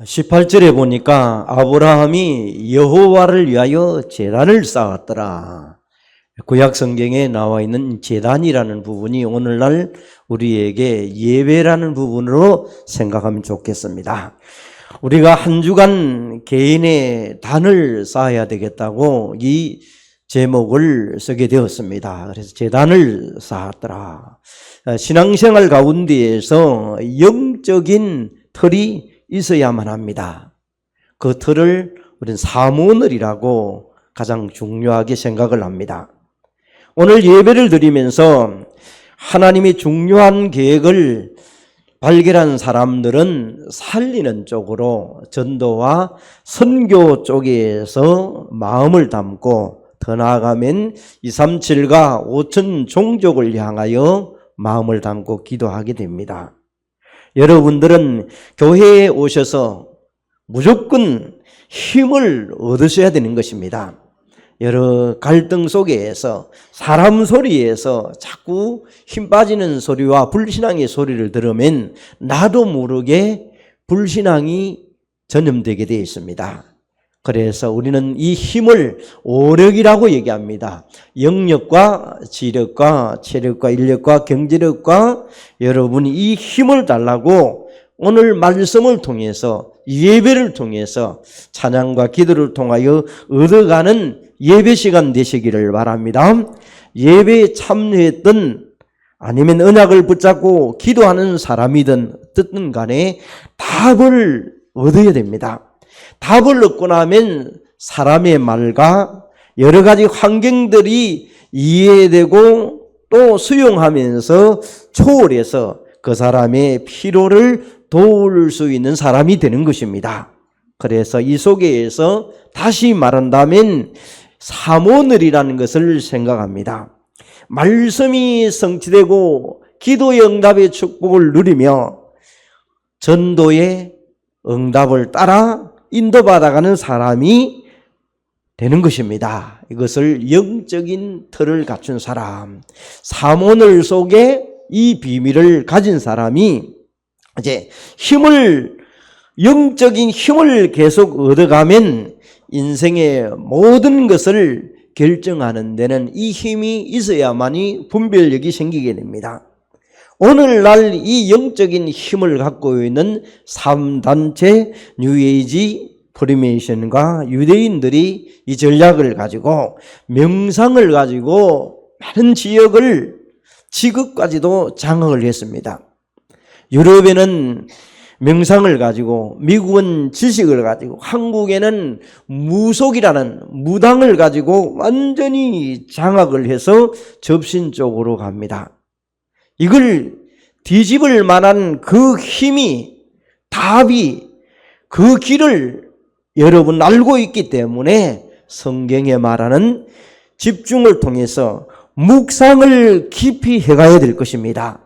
18절에 보니까 아브라함이 여호와를 위하여 제단을 쌓았더라. 구약 성경에 나와 있는 제단이라는 부분이 오늘날 우리에게 예배라는 부분으로 생각하면 좋겠습니다. 우리가 한 주간 개인의 단을 쌓아야 되겠다고 이 제목을 쓰게 되었습니다. 그래서 제단을 쌓았더라. 신앙생활 가운데에서 영적인 틀이 있어야만 합니다. 그 틀을 우리는 사모늘이라고 가장 중요하게 생각을 합니다. 오늘 예배를 드리면서 하나님이 중요한 계획을 발견한 사람들은 살리는 쪽으로 전도와 선교 쪽에서 마음을 담고 더 나아가면 237과 5천 종족을 향하여 마음을 담고 기도하게 됩니다. 여러분들은 교회에 오셔서 무조건 힘을 얻으셔야 되는 것입니다. 여러 갈등 속에서 사람 소리에서 자꾸 힘 빠지는 소리와 불신앙의 소리를 들으면 나도 모르게 불신앙이 전염되게 되어 있습니다. 그래서 우리는 이 힘을 오력이라고 얘기합니다. 영력과 지력과 체력과 인력과 경제력과 여러분이 이 힘을 달라고 오늘 말씀을 통해서 예배를 통해서 찬양과 기도를 통하여 얻어가는 예배 시간 되시기를 바랍니다. 예배에 참여했던 아니면 언약을 붙잡고 기도하는 사람이든 어떻든 간에 답을 얻어야 됩니다. 답을 얻고 나면 사람의 말과 여러 가지 환경들이 이해되고 또 수용하면서 초월해서 그 사람의 필요를 도울 수 있는 사람이 되는 것입니다. 그래서 이 속에서 다시 말한다면 사모늘이라는 것을 생각합니다. 말씀이 성취되고 기도의 응답의 축복을 누리며 전도의 응답을 따라 인도받아가는 사람이 되는 것입니다. 이것을 영적인 틀을 갖춘 사람, 사모늘 속에 이 비밀을 가진 사람이 이제 영적인 힘을 계속 얻어가면 인생의 모든 것을 결정하는 데는 이 힘이 있어야만이 분별력이 생기게 됩니다. 오늘날 이 영적인 힘을 갖고 있는 3단체 뉴에이지 프리메이션과 유대인들이 이 전략을 가지고 명상을 가지고 많은 지역까지도 장악을 했습니다. 유럽에는 명상을 가지고 미국은 지식을 가지고 한국에는 무속이라는 무당을 가지고 완전히 장악을 해서 접신 쪽으로 갑니다. 이걸 뒤집을 만한 그 힘이 답이 그 길을 여러분 알고 있기 때문에 성경에 말하는 집중을 통해서 묵상을 깊이 해가야 될 것입니다.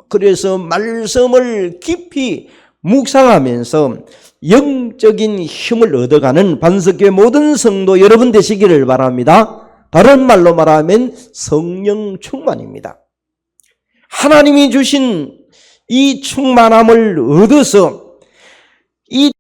그래서 말씀을 깊이 묵상하면서 영적인 힘을 얻어가는 반석교회 모든 성도 여러분 되시기를 바랍니다. 다른 말로 말하면 성령 충만입니다. 하나님이 주신 이 충만함을 얻어서 이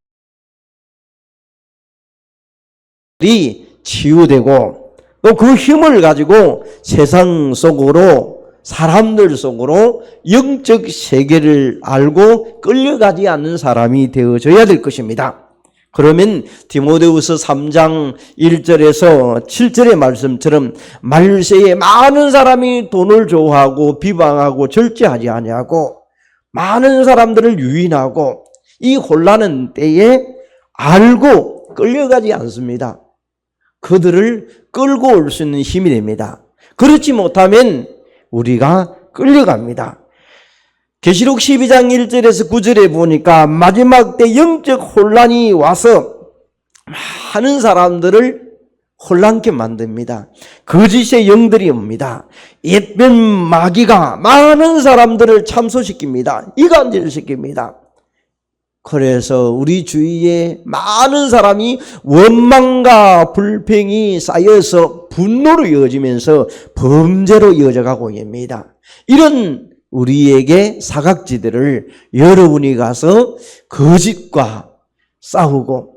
치유되고 또 그 힘을 가지고 세상 속으로 사람들 속으로 영적 세계를 알고 끌려가지 않는 사람이 되어져야 될 것입니다. 그러면 디모데후서 3장 1절에서 7절의 말씀처럼 말세에 많은 사람이 돈을 좋아하고 비방하고 절제하지 아니하고 많은 사람들을 유인하고 이 혼란한 때에 알고 끌려가지 않습니다. 그들을 끌고 올 수 있는 힘이 됩니다. 그렇지 못하면 우리가 끌려갑니다. 계시록 12장 1절에서 9절에 보니까 마지막 때 영적 혼란이 와서 많은 사람들을 혼란케 만듭니다. 거짓의 영들이 옵니다. 옛뱀 마귀가 많은 사람들을 참소시킵니다. 이간질시킵니다. 그래서 우리 주위에 많은 사람이 원망과 불평이 쌓여서 분노로 이어지면서 범죄로 이어져가고 있습니다. 이런 우리에게 사각지대를 여러분이 가서 거짓과 싸우고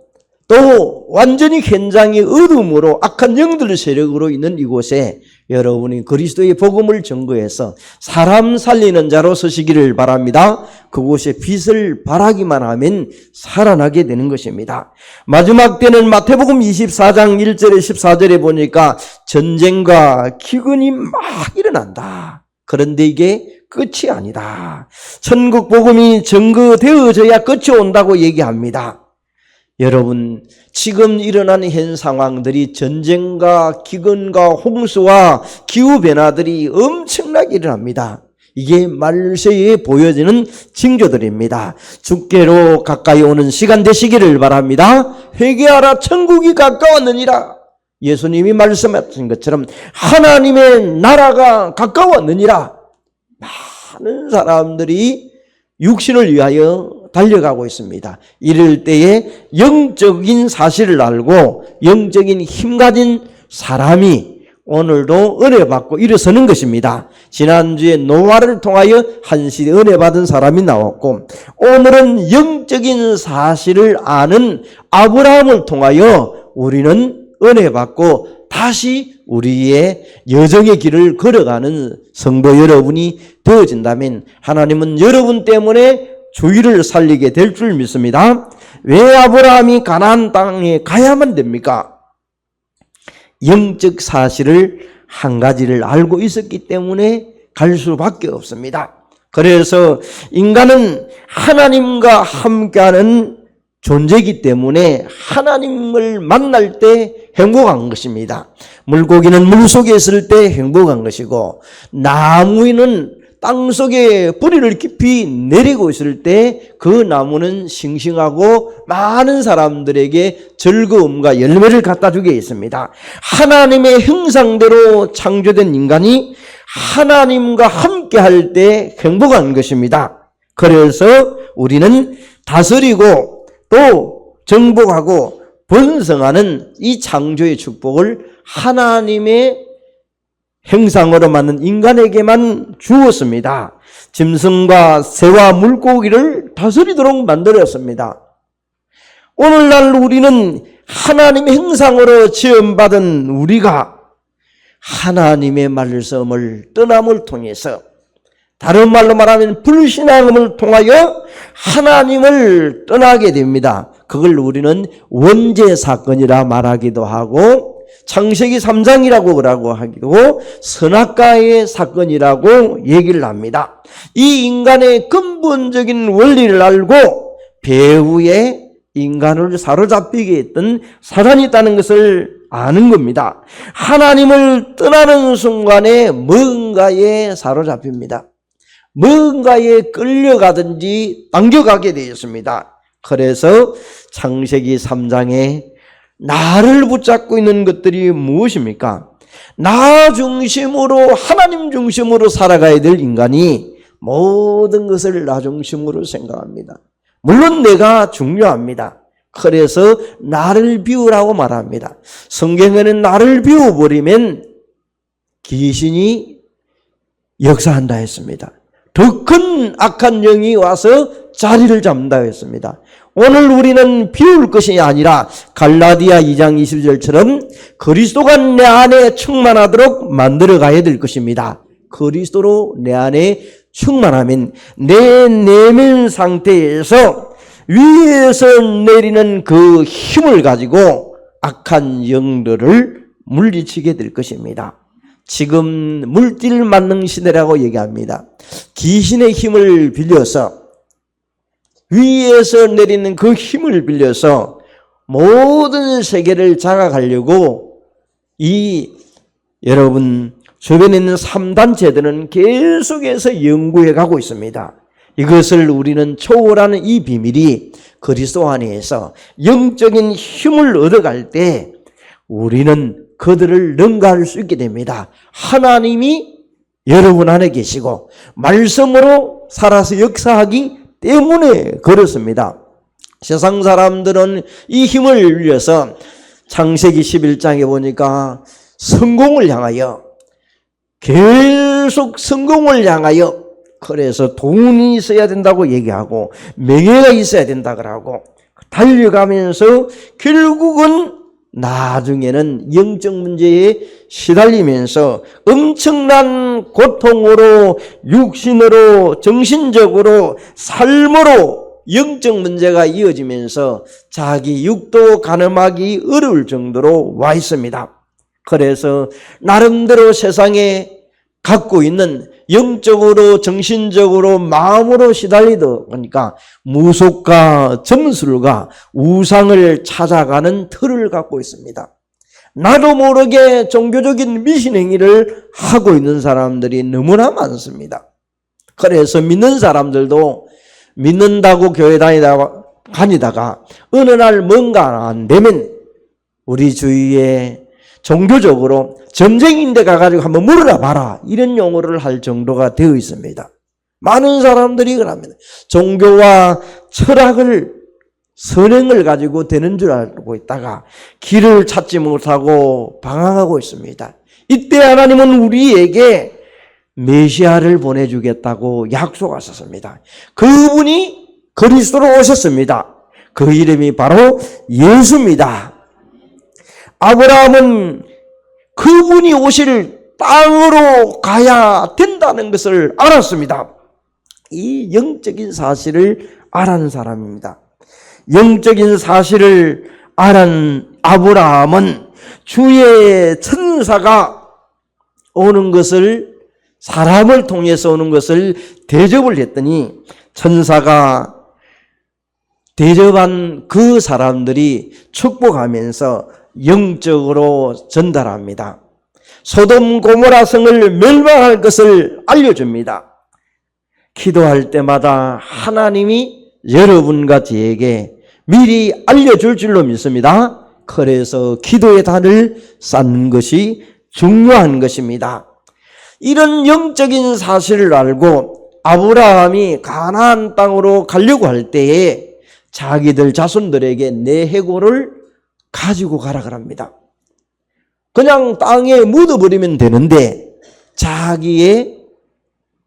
또 완전히 현장이 어둠으로 악한 영들 세력으로 있는 이곳에 여러분이 그리스도의 복음을 전거해서 사람 살리는 자로 서시기를 바랍니다. 그곳에 빛을 발하기만 하면 살아나게 되는 것입니다. 마지막 때는 마태복음 24장 1절에 14절에 보니까 전쟁과 기근이 막 일어난다. 그런데 이게 끝이 아니다. 천국 복음이 전거되어져야 끝이 온다고 얘기합니다. 여러분, 지금 일어나는 현 상황들이 전쟁과 기근과 홍수와 기후변화들이 엄청나게 일어납니다. 이게 말세에 보여지는 징조들입니다. 주께로 가까이 오는 시간 되시기를 바랍니다. 회개하라, 천국이 가까웠느니라. 예수님이 말씀하신 것처럼 하나님의 나라가 가까웠느니라. 많은 사람들이 육신을 위하여 달려가고 있습니다. 이럴 때에 영적인 사실을 알고 영적인 힘 가진 사람이 오늘도 은혜 받고 일어서는 것입니다. 지난주에 노아를 통하여 한 시대 은혜 받은 사람이 나왔고, 오늘은 영적인 사실을 아는 아브라함을 통하여 우리는 은혜 받고 다시 우리의 여정의 길을 걸어가는 성도 여러분이 되어진다면 하나님은 여러분 때문에 주의를 살리게 될 줄 믿습니다. 왜 아브라함이 가나안 땅에 가야만 됩니까? 영적 사실을 한 가지를 알고 있었기 때문에 갈 수밖에 없습니다. 그래서 인간은 하나님과 함께하는 존재이기 때문에 하나님을 만날 때 행복한 것입니다. 물고기는 물속에 있을 때 행복한 것이고, 나무는 땅속에 뿌리를 깊이 내리고 있을 때 그 나무는 싱싱하고 많은 사람들에게 즐거움과 열매를 갖다 주게 있습니다. 하나님의 형상대로 창조된 인간이 하나님과 함께 할 때 행복한 것입니다. 그래서 우리는 다스리고 또 정복하고 번성하는 이 창조의 축복을 하나님의 형상으로 만든 인간에게만 주었습니다. 짐승과 새와 물고기를 다스리도록 만들었습니다. 오늘날 우리는 하나님의 형상으로 지음받은 우리가 하나님의 말씀을 떠남을 통해서, 다른 말로 말하면 불신앙을 통하여 하나님을 떠나게 됩니다. 그걸 우리는 원죄 사건이라 말하기도 하고, 창세기 3장이라고 하기도 선악과의 사건이라고 얘기를 합니다. 이 인간의 근본적인 원리를 알고 배후에 인간을 사로잡히게 했던 사단이 있다는 것을 아는 겁니다. 하나님을 떠나는 순간에 뭔가에 사로잡힙니다. 뭔가에 끌려가든지 당겨가게 되었습니다. 그래서 창세기 3장에 나를 붙잡고 있는 것들이 무엇입니까? 나 중심으로, 하나님 중심으로 살아가야 될 인간이 모든 것을 나 중심으로 생각합니다. 물론 내가 중요합니다. 그래서 나를 비우라고 말합니다. 성경에는 나를 비워버리면 귀신이 역사한다 했습니다. 더 큰 악한 영이 와서 자리를 잡는다 했습니다. 오늘 우리는 비울 것이 아니라 갈라디아 2장 20절처럼 그리스도가 내 안에 충만하도록 만들어 가야 될 것입니다. 그리스도로 내 안에 충만하면 내 내면 상태에서 위에서 내리는 그 힘을 가지고 악한 영들을 물리치게 될 것입니다. 지금 물질 만능 시대라고 얘기합니다. 귀신의 힘을 빌려서, 위에서 내리는 그 힘을 빌려서 모든 세계를 장악하려고 여러분 주변에 있는 3단체들은 계속해서 연구해 가고 있습니다. 이것을 우리는 초월하는 이 비밀이 그리스도 안에서 영적인 힘을 얻어갈 때 우리는 그들을 능가할 수 있게 됩니다. 하나님이 여러분 안에 계시고 말씀으로 살아서 역사하기 때문에 그렇습니다. 세상 사람들은 이 힘을 위해서 창세기 11장에 보니까 성공을 향하여, 계속 성공을 향하여, 그래서 돈이 있어야 된다고 얘기하고 명예가 있어야 된다고 하고 달려가면서 결국은 나중에는 영적 문제에 시달리면서 엄청난 고통으로 육신으로 정신적으로 삶으로 영적 문제가 이어지면서 자기 육도 가늠하기 어려울 정도로 와 있습니다. 그래서 나름대로 세상에 갖고 있는 영적으로 정신적으로 마음으로 시달리다 보니까 무속과 점술과 우상을 찾아가는 틀을 갖고 있습니다. 나도 모르게 종교적인 미신행위를 하고 있는 사람들이 너무나 많습니다. 그래서 믿는 사람들도 믿는다고 교회 다니다가 어느 날 뭔가 안 되면 우리 주위에 종교적으로 점쟁이인데 가가지고 한번 물어라 봐라 이런 용어를 할 정도가 되어 있습니다. 많은 사람들이 그럽니다. 종교와 철학을 선행을 가지고 되는 줄 알고 있다가 길을 찾지 못하고 방황하고 있습니다. 이때 하나님은 우리에게 메시아를 보내주겠다고 약속하셨습니다. 그분이 그리스도로 오셨습니다. 그 이름이 바로 예수입니다. 아브라함은 그분이 오실 땅으로 가야 된다는 것을 알았습니다. 이 영적인 사실을 알은 사람입니다. 영적인 사실을 알은 아브라함은 주의 천사가 오는 것을 사람을 통해서 오는 것을 대접을 했더니 천사가 대접한 그 사람들이 축복하면서 영적으로 전달합니다. 소돔 고모라 성을 멸망할 것을 알려줍니다. 기도할 때마다 하나님이 여러분과 저에게 미리 알려줄 줄로 믿습니다. 그래서 기도의 단을 쌓는 것이 중요한 것입니다. 이런 영적인 사실을 알고 아브라함이 가나안 땅으로 가려고 할 때에 자기들 자손들에게 내 해골을 가지고 가라 그럽니다. 그냥 땅에 묻어버리면 되는데 자기의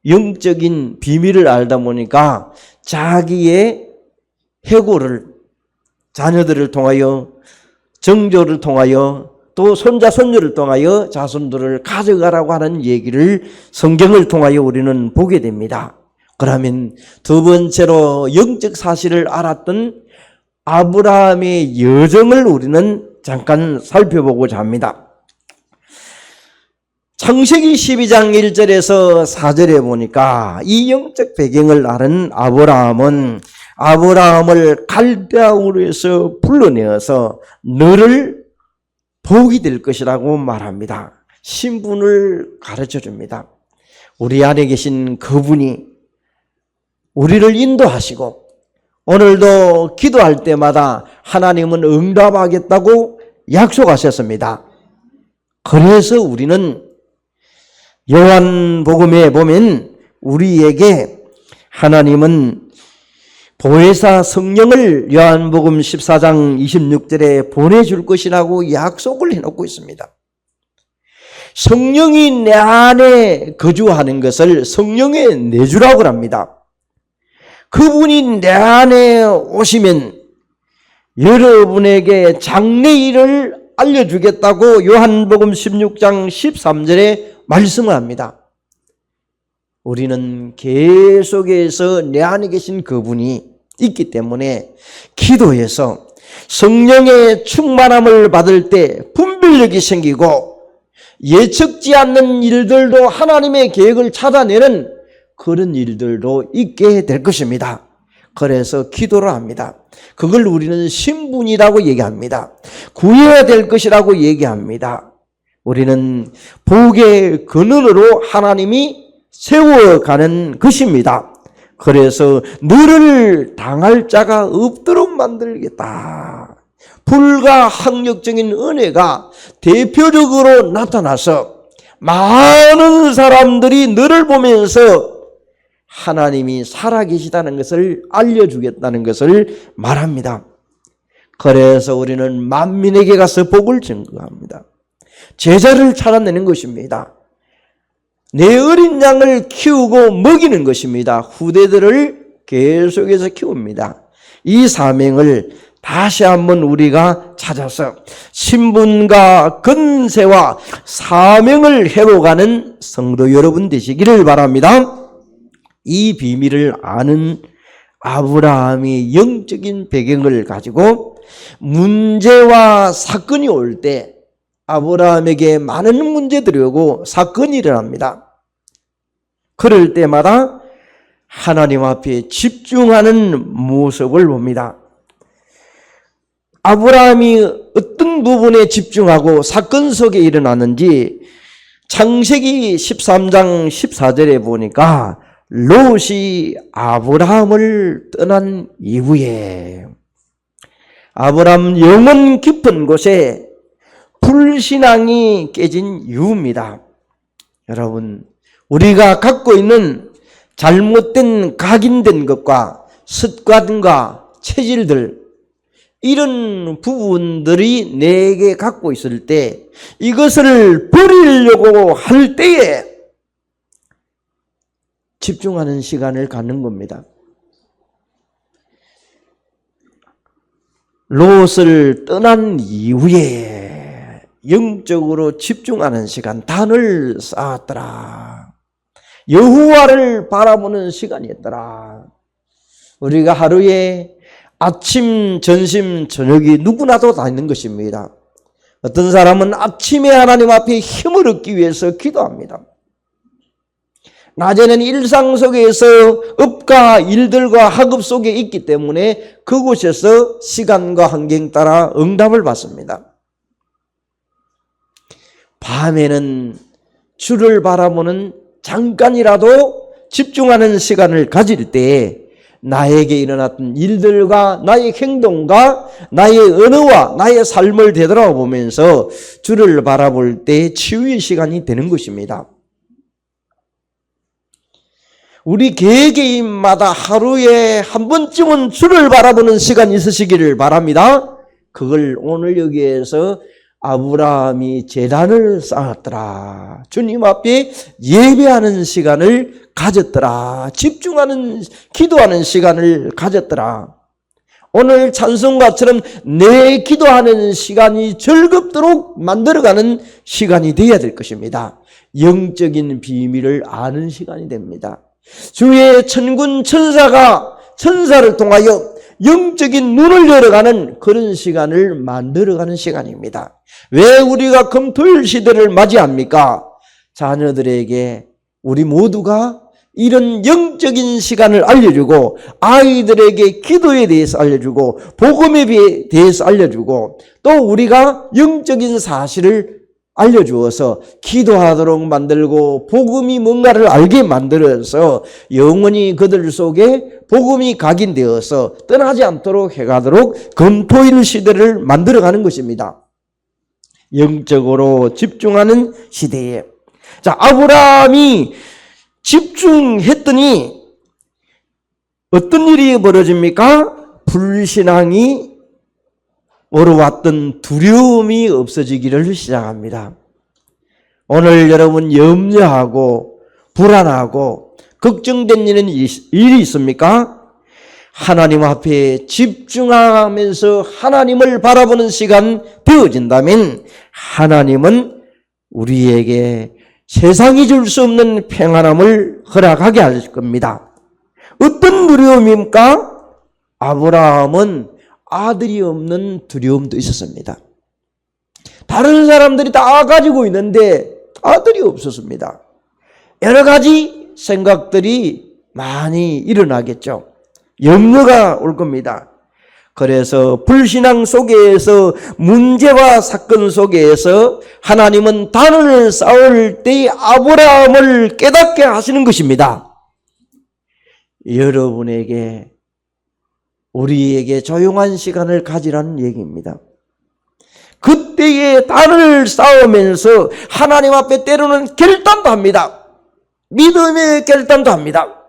영적인 비밀을 알다 보니까 자기의 해골을 자녀들을 통하여 정조를 통하여 또 손자 손녀를 통하여 자손들을 가져가라고 하는 얘기를 성경을 통하여 우리는 보게 됩니다. 그러면 두 번째로 영적 사실을 알았던 아브라함의 여정을 우리는 잠깐 살펴보고자 합니다. 창세기 12장 1절에서 4절에 보니까 이 영적 배경을 아는 아브라함은 아브라함을 갈대아 우르에서 불러내어서 너를 복이 될 것이라고 말합니다. 신분을 가르쳐 줍니다. 우리 안에 계신 그분이 우리를 인도하시고 오늘도 기도할 때마다 하나님은 응답하겠다고 약속하셨습니다. 그래서 우리는 요한복음에 보면 우리에게 하나님은 보혜사 성령을 요한복음 14장 26절에 보내줄 것이라고 약속을 해놓고 있습니다. 성령이 내 안에 거주하는 것을 성령의 내주라고 합니다. 그분이 내 안에 오시면 여러분에게 장래일을 알려주겠다고 요한복음 16장 13절에 말씀을 합니다. 우리는 계속해서 내 안에 계신 그분이 있기 때문에 기도해서 성령의 충만함을 받을 때 분별력이 생기고 예측지 않는 일들도 하나님의 계획을 찾아내는 그런 일들도 있게 될 것입니다. 그래서 기도를 합니다. 그걸 우리는 신분이라고 얘기합니다. 구해야 될 것이라고 얘기합니다. 우리는 복의 근원으로 하나님이 세워가는 것입니다. 그래서 너를 당할 자가 없도록 만들겠다. 불가항력적인 은혜가 대표적으로 나타나서 많은 사람들이 너를 보면서 하나님이 살아계시다는 것을 알려주겠다는 것을 말합니다. 그래서 우리는 만민에게 가서 복을 증거합니다. 제자를 찾아내는 것입니다. 내 어린 양을 키우고 먹이는 것입니다. 후대들을 계속해서 키웁니다. 이 사명을 다시 한번 우리가 찾아서 신분과 건세와 사명을 회복하는 성도 여러분 되시기를 바랍니다. 이 비밀을 아는 아브라함이 영적인 배경을 가지고 문제와 사건이 올 때 아브라함에게 많은 문제들이 오고 사건이 일어납니다. 그럴 때마다 하나님 앞에 집중하는 모습을 봅니다. 아브라함이 어떤 부분에 집중하고 사건 속에 일어나는지 창세기 13장 14절에 보니까 롯이 아브라함을 떠난 이후에 아브라함 영혼 깊은 곳에 불신앙이 깨진 이유입니다. 여러분, 우리가 갖고 있는 잘못된 각인된 것과 습관과 체질들, 이런 부분들이 내게 갖고 있을 때 이것을 버리려고 할 때에 집중하는 시간을 갖는 겁니다. 롯을 떠난 이후에 영적으로 집중하는 시간, 단을 쌓았더라. 여호와를 바라보는 시간이었더라. 우리가 하루에 아침, 점심, 저녁이 누구나도 다 있는 것입니다. 어떤 사람은 아침에 하나님 앞에 힘을 얻기 위해서 기도합니다. 낮에는 일상 속에서 업과 일들과 학업 속에 있기 때문에 그곳에서 시간과 환경 따라 응답을 받습니다. 밤에는 주를 바라보는 잠깐이라도 집중하는 시간을 가질 때에 나에게 일어났던 일들과 나의 행동과 나의 언어와 나의 삶을 되돌아보면서 주를 바라볼 때 치유의 시간이 되는 것입니다. 우리 개개인마다 하루에 한 번쯤은 주를 바라보는 시간이 있으시기를 바랍니다. 그걸 오늘 여기에서 아브라함이 제단을 쌓았더라. 주님 앞에 예배하는 시간을 가졌더라. 집중하는, 기도하는 시간을 가졌더라. 오늘 찬송가처럼 내 기도하는 시간이 즐겁도록 만들어가는 시간이 되어야 될 것입니다. 영적인 비밀을 아는 시간이 됩니다. 주의 천군 천사가 천사를 통하여 영적인 눈을 열어가는 그런 시간을 만들어가는 시간입니다. 왜 우리가 금토일 시대를 맞이합니까? 자녀들에게 우리 모두가 이런 영적인 시간을 알려주고 아이들에게 기도에 대해서 알려주고 복음에 대해서 알려주고 또 우리가 영적인 사실을 알려주어서 기도하도록 만들고 복음이 뭔가를 알게 만들어서 영원히 그들 속에 복음이 각인되어서 떠나지 않도록 해가도록 금토일 시대를 만들어가는 것입니다. 영적으로 집중하는 시대에. 자, 아브라함이 집중했더니 어떤 일이 벌어집니까? 불신앙이 오러왔던 두려움이 없어지기를 시작합니다. 오늘 여러분 염려하고 불안하고 걱정된 일이 있습니까? 하나님 앞에 집중하면서 하나님을 바라보는 시간 되어진다면 하나님은 우리에게 세상이 줄 수 없는 평안함을 허락하게 할 겁니다. 어떤 두려움입니까? 아브라함은 아들이 없는 두려움도 있었습니다. 다른 사람들이 다 가지고 있는데 아들이 없었습니다. 여러 가지 생각들이 많이 일어나겠죠. 염려가 올 겁니다. 그래서 불신앙 속에서 문제와 사건 속에서 하나님은 단을 쌓을 때 아브라함을 깨닫게 하시는 것입니다. 여러분에게 우리에게 조용한 시간을 가지라는 얘기입니다. 그때에 단을 쌓으면서 하나님 앞에 때로는 결단도 합니다. 믿음의 결단도 합니다.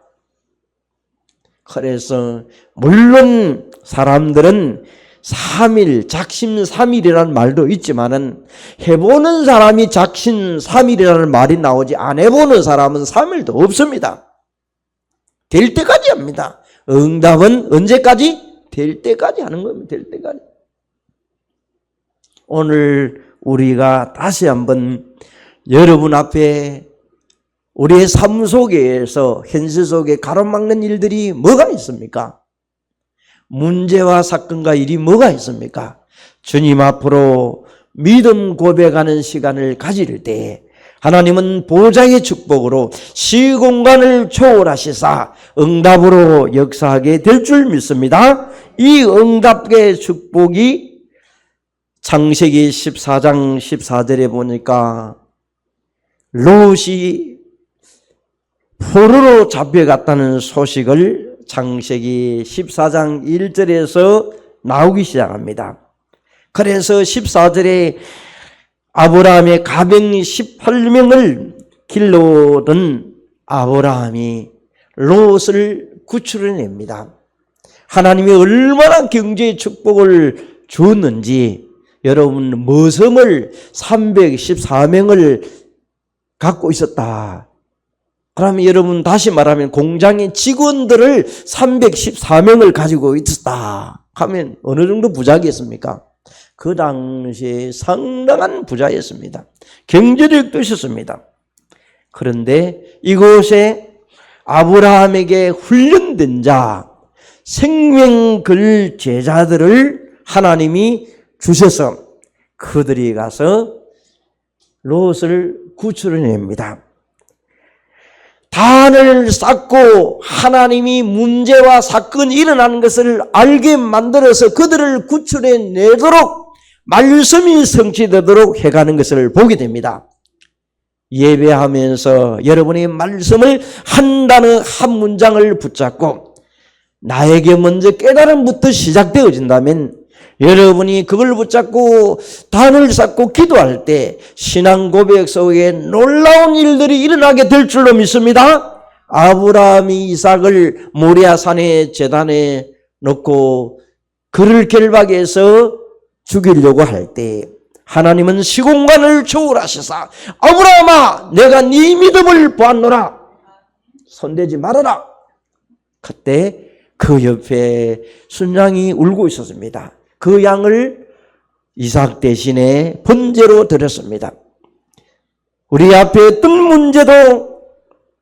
그래서 물론 사람들은 3일, 작심 3일이라는 말도 있지만은 해보는 사람이 작심 3일이라는 말이 나오지 안 해보는 사람은 3일도 없습니다. 될 때까지 합니다. 응답은 언제까지? 될 때까지 하는 겁니다. 될 때까지. 오늘 우리가 다시 한번 여러분 앞에 우리의 삶 속에서 현실 속에 가로막는 일들이 뭐가 있습니까? 문제와 사건과 일이 뭐가 있습니까? 주님 앞으로 믿음 고백하는 시간을 가질 때 하나님은 보좌의 축복으로 시공간을 초월하시사 응답으로 역사하게 될 줄 믿습니다. 이 응답의 축복이 창세기 14장 14절에 보니까 롯이 포로로 잡혀갔다는 소식을 창세기 14장 1절에서 나오기 시작합니다. 그래서 14절에 아브라함의 가병 18명을 길러오던 아브라함이 롯을 구출해냅니다. 하나님이 얼마나 경제의 축복을 주었는지 여러분 머슴을 314명을 갖고 있었다. 그러면 여러분 다시 말하면 공장의 직원들을 314명을 가지고 있었다 하면 어느 정도 부자겠습니까? 그 당시에 상당한 부자였습니다. 경제력도 있었습니다. 그런데 이곳에 아브라함에게 훈련된 자, 생명글 제자들을 하나님이 주셔서 그들이 가서 롯을 구출해냅니다. 단을 쌓고 하나님이 문제와 사건이 일어나는 것을 알게 만들어서 그들을 구출해내도록 말씀이 성취되도록 해가는 것을 보게 됩니다. 예배하면서 여러분이 말씀을 한 단어 한 문장을 붙잡고 나에게 먼저 깨달음부터 시작되어진다면 여러분이 그걸 붙잡고 단을 쌓고 기도할 때 신앙 고백 속에 놀라운 일들이 일어나게 될 줄로 믿습니다. 아브라함이 이삭을 모리아산의 제단에 놓고 그를 결박해서 죽이려고 할 때 하나님은 시공간을 초월하시사 아브라함아 내가 네 믿음을 보았노라 손대지 말아라. 그때 그 옆에 순양이 울고 있었습니다. 그 양을 이삭 대신에 번제로 드렸습니다. 우리 앞에 어떤 문제도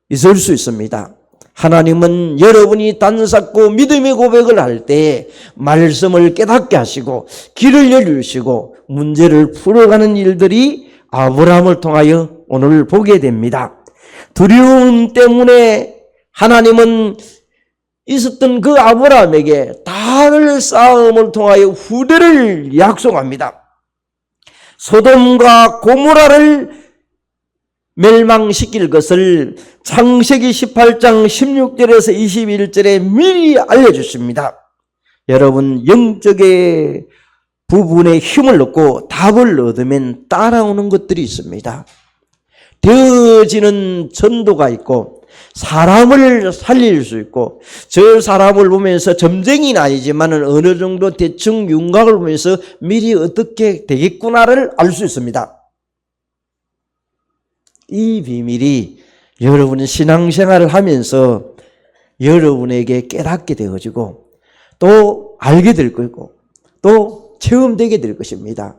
있을 수 있습니다. 하나님은 여러분이 단 쌓고 믿음의 고백을 할 때 말씀을 깨닫게 하시고 길을 열주시고 문제를 풀어가는 일들이 아브라함을 통하여 오늘 보게 됩니다. 두려움 때문에 하나님은 있었던 그 아브라함에게 단을 쌓음을 통하여 후대를 약속합니다. 소돔과 고모라를 멸망시킬 것을 창세기 18장 16절에서 21절에 미리 알려주십니다. 여러분 영적의 부분에 힘을 얻고 답을 얻으면 따라오는 것들이 있습니다. 되어지는 전도가 있고 사람을 살릴 수 있고 저 사람을 보면서 점쟁이는 아니지만 어느 정도 대충 윤곽을 보면서 미리 어떻게 되겠구나를 알 수 있습니다. 이 비밀이 여러분이 신앙생활을 하면서 여러분에게 깨닫게 되어지고 또 알게 될 거고 또 체험되게 될 것입니다.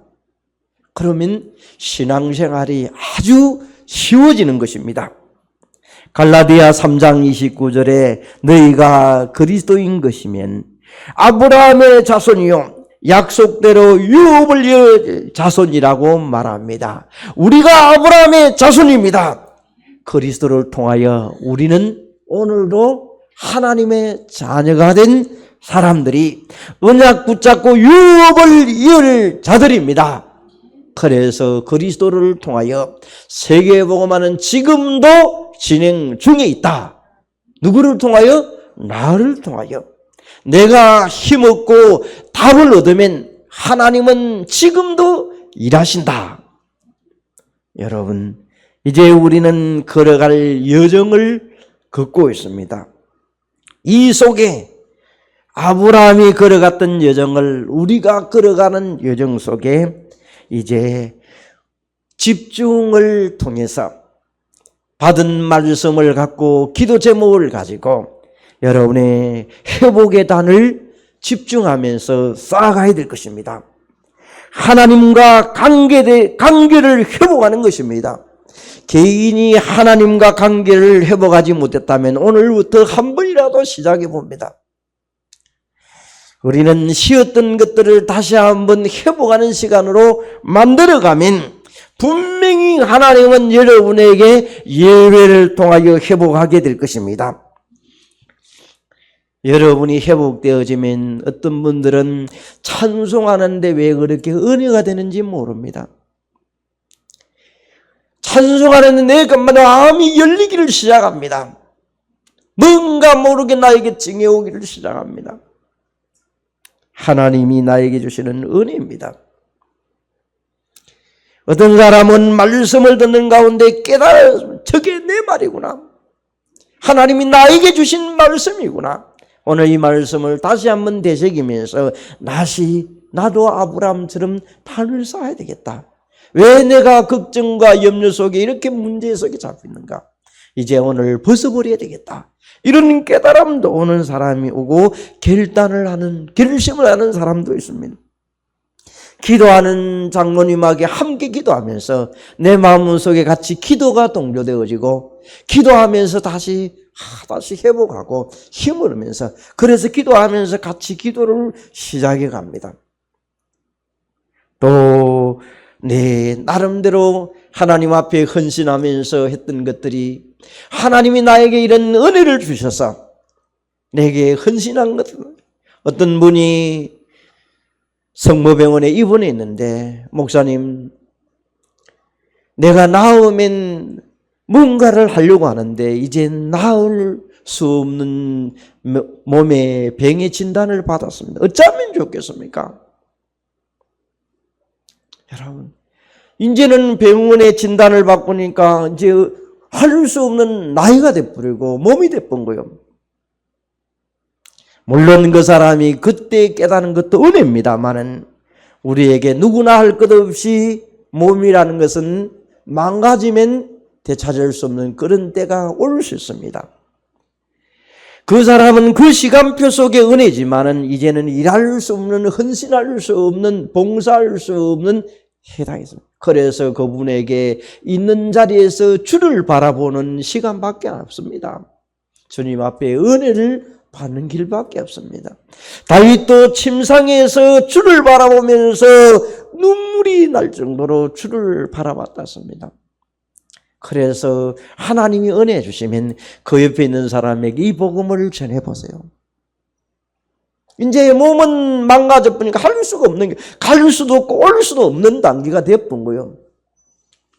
그러면 신앙생활이 아주 쉬워지는 것입니다. 갈라디아 3장 29절에 너희가 그리스도인 것이면 아브라함의 자손이요 약속대로 유업을 이을 자손이라고 말합니다. 우리가 아브라함의 자손입니다. 그리스도를 통하여 우리는 오늘도 하나님의 자녀가 된 사람들이 언약 붙잡고 유업을 이을 자들입니다. 그래서 그리스도를 통하여 세계복음화는 지금도 진행 중에 있다. 누구를 통하여? 나를 통하여. 내가 힘없고 답을 얻으면 하나님은 지금도 일하신다. 여러분, 이제 우리는 걸어갈 여정을 걷고 있습니다. 이 속에 아브라함이 걸어갔던 여정을 우리가 걸어가는 여정 속에 이제 집중을 통해서 받은 말씀을 갖고 기도 제목을 가지고 여러분의 회복의 단을 집중하면서 쌓아가야 될 것입니다. 하나님과 관계를 회복하는 것입니다. 개인이 하나님과 관계를 회복하지 못했다면 오늘부터 한 번이라도 시작해 봅니다. 우리는 쉬었던 것들을 다시 한번 회복하는 시간으로 만들어가면 분명히 하나님은 여러분에게 예배를 통하여 회복하게 될 것입니다. 여러분이 회복되어지면 어떤 분들은 찬송하는데 왜 그렇게 은혜가 되는지 모릅니다. 찬송하는데 내 마음이 열리기를 시작합니다. 뭔가 모르게 나에게 증해 오기를 시작합니다. 하나님이 나에게 주시는 은혜입니다. 어떤 사람은 말씀을 듣는 가운데 깨달아 저게 내 말이구나. 하나님이 나에게 주신 말씀이구나. 오늘 이 말씀을 다시 한번 되새기면서 나도 아브라함처럼 단을 쌓아야 되겠다. 왜 내가 걱정과 염려 속에 이렇게 문제 속에 잡히는가? 이제 오늘 벗어버려야 되겠다. 이런 깨달음도 오는 사람이 오고 결심을 하는 사람도 있습니다. 기도하는 장로님에게 함께 기도하면서 내 마음속에 같이 기도가 동조되어지고 기도하면서 다시 회복하고 힘을 얻으면서 그래서 기도하면서 같이 기도를 시작해 갑니다. 또 내 나름대로 하나님 앞에 헌신하면서 했던 것들이 하나님이 나에게 이런 은혜를 주셔서 내게 헌신한 것. 어떤 분이 성모병원에 입원해 있는데 목사님 내가 나으면 뭔가를 하려고 하는데 이제 나을 수 없는 몸의 병의 진단을 받았습니다. 어쩌면 좋겠습니까? 여러분 이제는 병원의 진단을 받으니까 이제 할 수 없는 나이가 돼버리고 몸이 돼버린 거예요. 물론 그 사람이 그때 깨닫는 것도 은혜입니다만은 우리에게 누구나 할 것 없이 몸이라는 것은 망가지면 되찾을 수 없는 그런 때가 올 수 있습니다. 그 사람은 그 시간표 속의 은혜지만은 이제는 일할 수 없는, 헌신할 수 없는, 봉사할 수 없는 해당했습니다. 그래서 그분에게 있는 자리에서 주를 바라보는 시간밖에 없습니다. 주님 앞에 은혜를 받는 길밖에 없습니다. 다윗도 침상에서 주를 바라보면서 눈물이 날 정도로 주를 바라봤습니다. 그래서 하나님이 은혜 주시면 그 옆에 있는 사람에게 이 복음을 전해보세요. 이제 몸은 망가져 버리니까 할 수가 없는 게, 갈 수도 없고 올 수도 없는 단계가 되어본 거예요.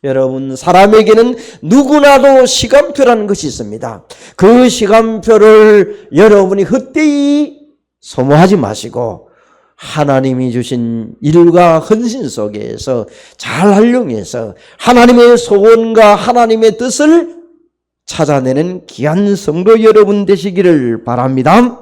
여러분, 사람에게는 누구나도 시간표라는 것이 있습니다. 그 시간표를 여러분이 헛되이 소모하지 마시고 하나님이 주신 일과 헌신 속에서 잘 활용해서 하나님의 소원과 하나님의 뜻을 찾아내는 귀한 성도 여러분 되시기를 바랍니다.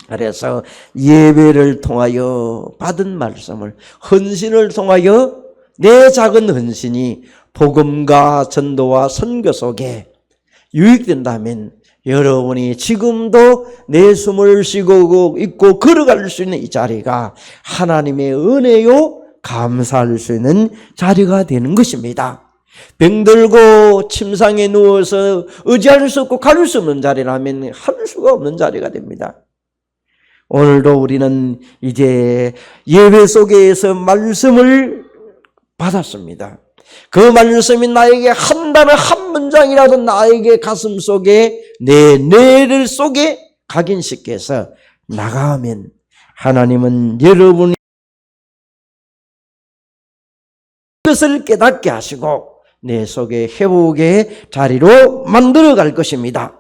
그래서 예배를 통하여 받은 말씀을, 헌신을 통하여 내 작은 헌신이 복음과 전도와 선교 속에 유익된다면 여러분이 지금도 내 숨을 쉬고 있고 걸어갈 수 있는 이 자리가 하나님의 은혜요 감사할 수 있는 자리가 되는 것입니다. 병들고 침상에 누워서 의지할 수 없고 갈 수 없는 자리라면 할 수가 없는 자리가 됩니다. 오늘도 우리는 이제 예배 속에서 말씀을 받았습니다. 그 말씀이 나에게 한 단어 한 문장이라도 나에게 가슴 속에 내 뇌를 속에 각인시켜서 나가면 하나님은 여러분이 그것을 깨닫게 하시고 내 속에 회복의 자리로 만들어 갈 것입니다.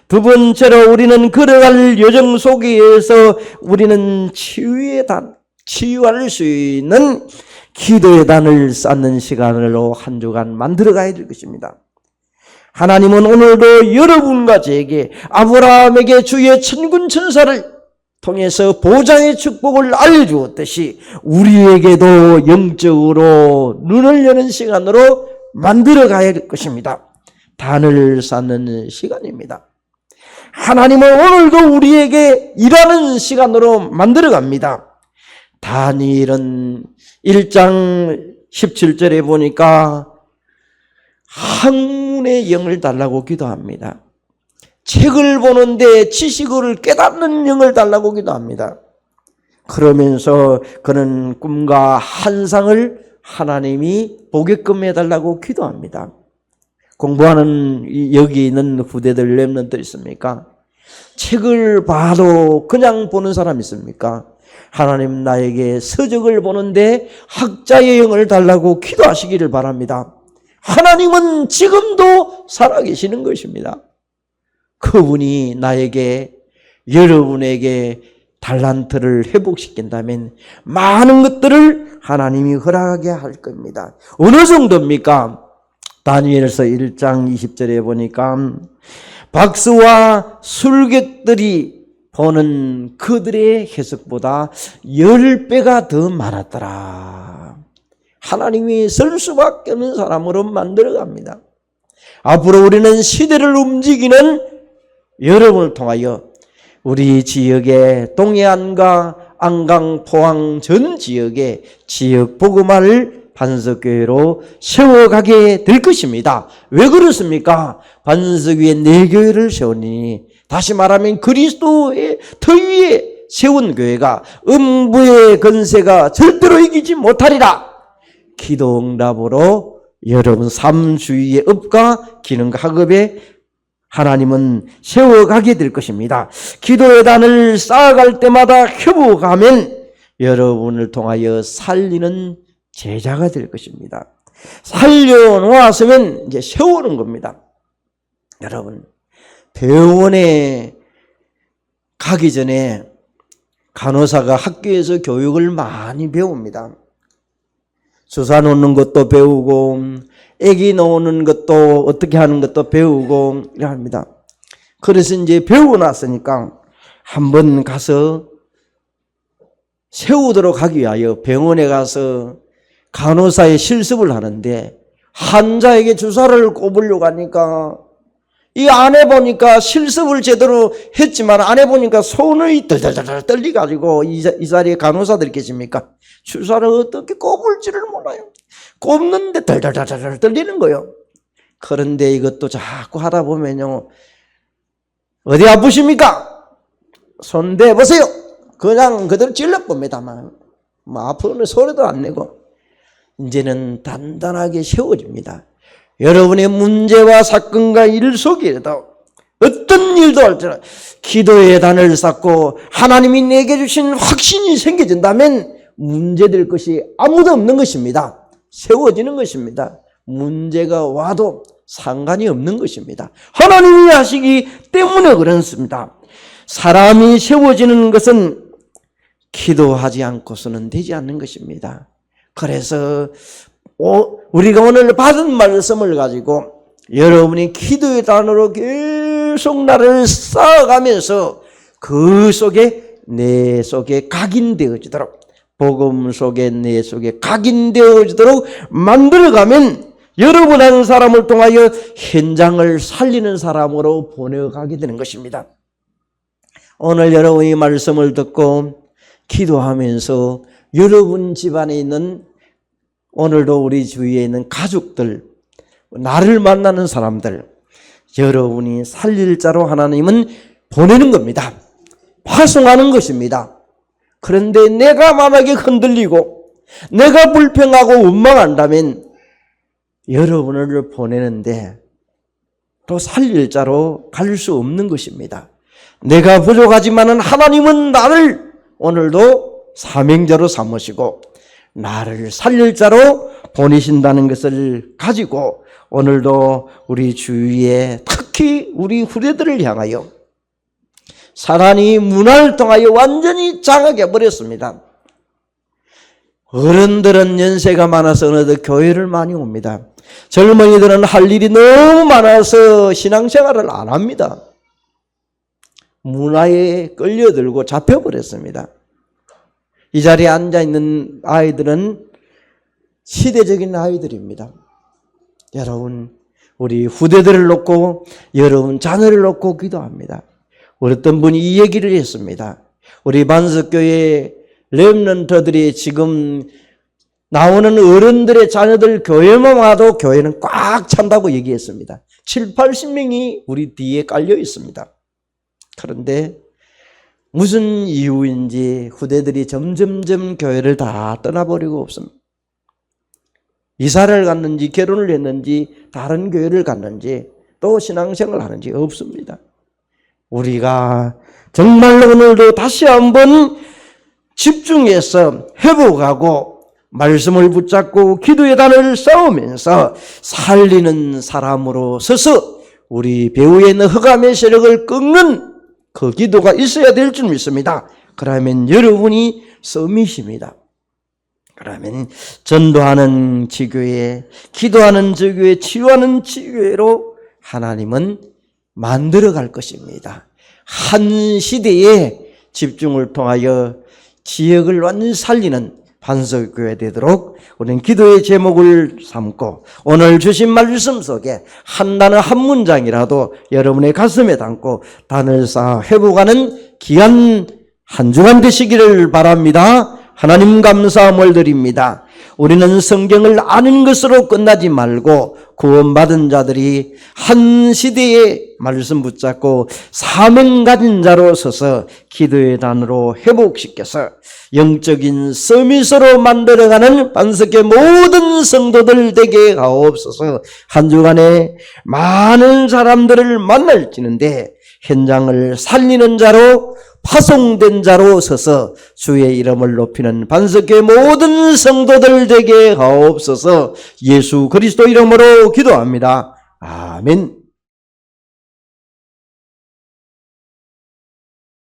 두 번째로 우리는 걸어갈 여정 속에서 우리는 치유할 수 있는 기도의 단을 쌓는 시간으로 한 주간 만들어 가야 될 것입니다. 하나님은 오늘도 여러분과 저에게 아브라함에게 주의 천군 천사를 통해서 보장의 축복을 알려주었듯이 우리에게도 영적으로 눈을 여는 시간으로 만들어 가야 될 것입니다. 단을 쌓는 시간입니다. 하나님은 오늘도 우리에게 일하는 시간으로 만들어 갑니다. 다니엘은 1장 17절에 보니까 학문의 영을 달라고 기도합니다. 책을 보는데 지식을 깨닫는 영을 달라고 기도합니다. 그러면서 그는 꿈과 환상을 하나님이 보게끔 해달라고 기도합니다. 공부하는 여기 있는 후대들 렘넌트 있습니까? 책을 봐도 그냥 보는 사람 있습니까? 하나님 나에게 서적을 보는데 학자의 영을 달라고 기도하시기를 바랍니다. 하나님은 지금도 살아계시는 것입니다. 그분이 나에게, 여러분에게 달란트를 회복시킨다면 많은 것들을 하나님이 허락하게 할 겁니다. 어느 정도입니까? 다니엘서 1장 20절에 보니까 박수와 술객들이 보는 그들의 해석보다 10배가 더 많았더라. 하나님이 설 수밖에 없는 사람으로 만들어갑니다. 앞으로 우리는 시대를 움직이는 여러분을 통하여 우리 지역의 동해안과 안강, 포항 전 지역의 지역 복음화를 반석교회로 세워가게 될 것입니다. 왜 그렇습니까? 반석 위에 네 교회를 세우니, 다시 말하면 그리스도의 터 위에 세운 교회가 음부의 건세가 절대로 이기지 못하리라. 기도 응답으로 여러분 삶 주위의 업과 기능과 학업에 하나님은 세워가게 될 것입니다. 기도의 단을 쌓아갈 때마다 협업하면 여러분을 통하여 살리는 제자가 될 것입니다. 살려놓았으면 이제 세우는 겁니다. 여러분, 병원에 가기 전에 간호사가 학교에서 교육을 많이 배웁니다. 주사 놓는 것도 배우고, 아기 놓는 것도 어떻게 하는 것도 배우고 이렇게 합니다. 그래서 이제 배우고 났으니까 한번 가서 세우도록 하기 위하여 병원에 가서 간호사의 실습을 하는데, 환자에게 주사를 꼽으려고 하니까 이 안 해보니까 실습을 제대로 했지만 안 해보니까 손이 덜덜덜 떨려가지고, 이 자리에 간호사들이 계십니까? 주사를 어떻게 꼽을지를 몰라요. 꼽는데 덜덜덜 떨리는 거예요. 그런데 이것도 자꾸 하다 보면요, 어디 아프십니까? 손 대보세요. 그냥 그대로 찔러봅니다만 아프면 소리도 안 내고 이제는 단단하게 세워집니다. 여러분의 문제와 사건과 일 속에도 어떤 일도 할지라도 기도의 단을 쌓고 하나님이 내게 주신 확신이 생겨진다면 문제될 것이 아무도 없는 것입니다. 세워지는 것입니다. 문제가 와도 상관이 없는 것입니다. 하나님이 하시기 때문에 그렇습니다. 사람이 세워지는 것은 기도하지 않고서는 되지 않는 것입니다. 그래서 우리가 오늘 받은 말씀을 가지고 여러분이 기도의 단으로 계속 나를 쌓아가면서 그 속에 내 속에 각인되어지도록, 복음 속에 내 속에 각인되어지도록 만들어가면 여러분 한 사람을 통하여 현장을 살리는 사람으로 보내가게 되는 것입니다. 오늘 여러분이 말씀을 듣고 기도하면서 여러분 집안에 있는, 오늘도 우리 주위에 있는 가족들, 나를 만나는 사람들, 여러분이 살릴 자로 하나님은 보내는 겁니다. 파송하는 것입니다. 그런데 내가 만약에 흔들리고 내가 불평하고 원망한다면 여러분을 보내는데 또 살릴 자로 갈 수 없는 것입니다. 내가 부족하지만은 하나님은 나를 오늘도 사명자로 삼으시고 나를 살릴 자로 보내신다는 것을 가지고 오늘도 우리 주위에, 특히 우리 후대들을 향하여 사단이 문화를 통하여 완전히 장악해 버렸습니다. 어른들은 연세가 많아서 어느덧 교회를 많이 옵니다. 젊은이들은 할 일이 너무 많아서 신앙생활을 안 합니다. 문화에 끌려들고 잡혀버렸습니다. 이 자리에 앉아있는 아이들은 시대적인 아이들입니다. 여러분, 우리 후대들을 놓고, 여러분 자녀를 놓고 기도합니다. 어떤 분이 이 얘기를 했습니다. 우리 반석교회 렘넌트들이 지금 나오는 어른들의 자녀들 교회만 와도 교회는 꽉 찬다고 얘기했습니다. 7, 80명이 우리 뒤에 깔려 있습니다. 그런데 무슨 이유인지 후대들이 점점점 교회를 다 떠나버리고 없습니다. 이사를 갔는지 결혼을 했는지 다른 교회를 갔는지 또 신앙생활을 하는지 없습니다. 우리가 정말로 오늘도 다시 한번 집중해서 회복하고 말씀을 붙잡고 기도의 단을 쌓으면서 살리는 사람으로 서서 우리 배후에 있는 흑암의 세력을 꺾는 그 기도가 있어야 될 줄 믿습니다. 그러면 여러분이 썸이십니다. 그러면 전도하는 지교회, 기도하는 지교회, 치유하는 지교회로 하나님은 만들어갈 것입니다. 한 시대에 집중을 통하여 지역을 완전히 살리는 반석교회 되도록 우리는 기도의 제목을 삼고 오늘 주신 말씀 속에 한 단어 한 문장이라도 여러분의 가슴에 담고 단을 쌓아 회복하는 귀한 한 주간 되시기를 바랍니다. 하나님 감사함을 드립니다. 우리는 성경을 아는 것으로 끝나지 말고 구원받은 자들이 한 시대에 말씀 붙잡고 사명 가진 자로 서서 기도의 단으로 회복시켜서 영적인 서밋으로 만들어가는 반석의 모든 성도들 되게 하옵소서. 한 주간에 많은 사람들을 만날지는데 현장을 살리는 자로 파송된 자로 서서 주의 이름을 높이는 반석의 모든 성도들 되게 하옵소서. 예수 그리스도 이름으로 기도합니다. 아멘.